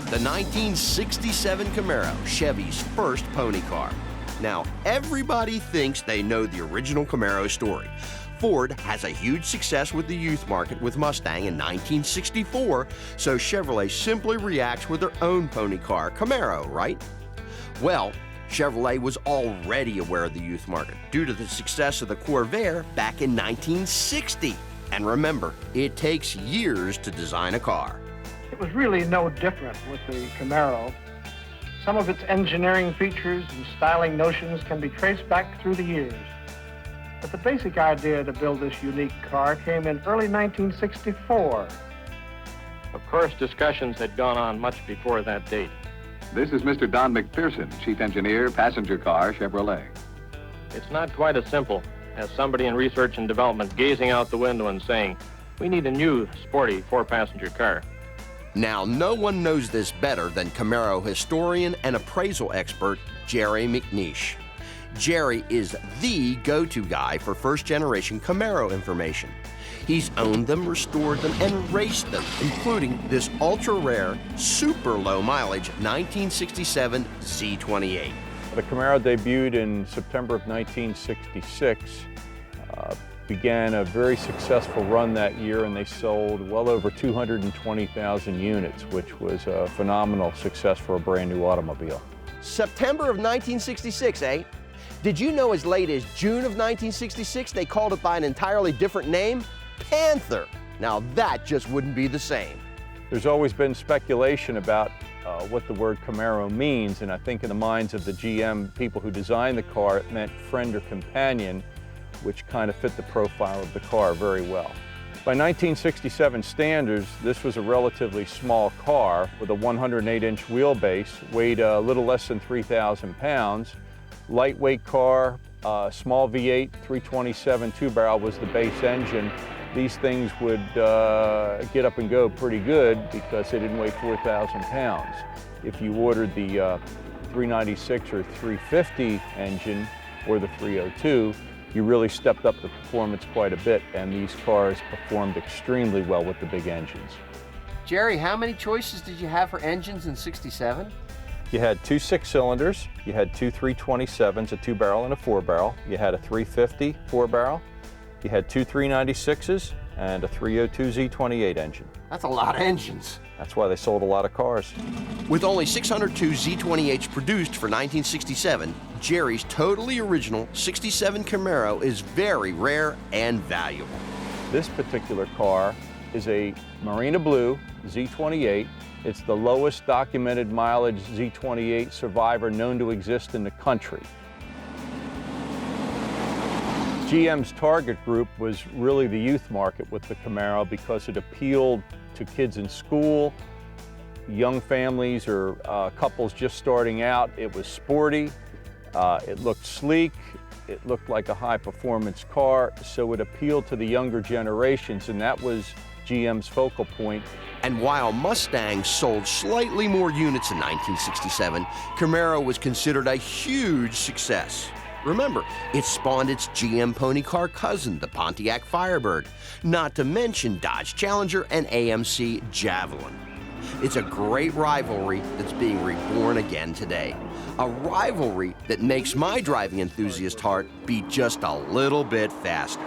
the 1967 Camaro, Chevy's first pony car. Now, everybody thinks they know the original Camaro story. Ford has a huge success with the youth market with Mustang in 1964, so Chevrolet simply reacts with their own pony car, Camaro, right? Well, Chevrolet was already aware of the youth market due to the success of the Corvair back in 1960. And remember, it takes years to design a car. It was really no different with the Camaro. Some of its engineering features and styling notions can be traced back through the years. But the basic idea to build this unique car came in early 1964. Of course, discussions had gone on much before that date. This is Mr. Don McPherson, Chief Engineer, Passenger Car, Chevrolet. It's not quite as simple as somebody in research and development gazing out the window and saying, we need a new, sporty, four-passenger car. Now, no one knows this better than Camaro historian and appraisal expert Jerry McNeish. Jerry is the go-to guy for first-generation Camaro information. He's owned them, restored them, and raced them, including this ultra-rare, super low-mileage 1967 Z28. The Camaro debuted in September of 1966, began a very successful run that year, and they sold well over 220,000 units, which was a phenomenal success for a brand new automobile. September of 1966, eh? Did you know as late as June of 1966 they called it by an entirely different name? Panther. Now that just wouldn't be the same. There's always been speculation about what the word Camaro means, and I think in the minds of the GM people who designed the car, it meant friend or companion, which kind of fit the profile of the car very well. By 1967 standards, this was a relatively small car with a 108-inch wheelbase, weighed a little less than 3,000 pounds. Lightweight car, small V8, 327 two-barrel was the base engine. These things would get up and go pretty good because they didn't weigh 4,000 pounds. If you ordered the 396 or 350 engine or the 302, you really stepped up the performance quite a bit, and these cars performed extremely well with the big engines. Jerry, how many choices did you have for engines in '67? You had two 6-cylinders, you had two 327s, a 2-barrel and a 4-barrel. You had a 350 4-barrel. You had two 396s and a 302 Z28 engine. That's a lot of engines. That's why they sold a lot of cars. With only 602 Z28s produced for 1967, Jerry's totally original 67 Camaro is very rare and valuable. This particular car is a Marina Blue Z28. It's the lowest documented mileage Z28 survivor known to exist in the country. GM's target group was really the youth market with the Camaro because it appealed to kids in school, young families or couples just starting out. It was sporty, it looked sleek, it looked like a high-performance car, so it appealed to the younger generations, and that was GM's focal point. And while Mustang sold slightly more units in 1967, Camaro was considered a huge success. Remember, it spawned its GM pony car cousin, the Pontiac Firebird, not to mention Dodge Challenger and AMC Javelin. It's a great rivalry that's being reborn again today. A rivalry that makes my driving enthusiast heart beat just a little bit faster.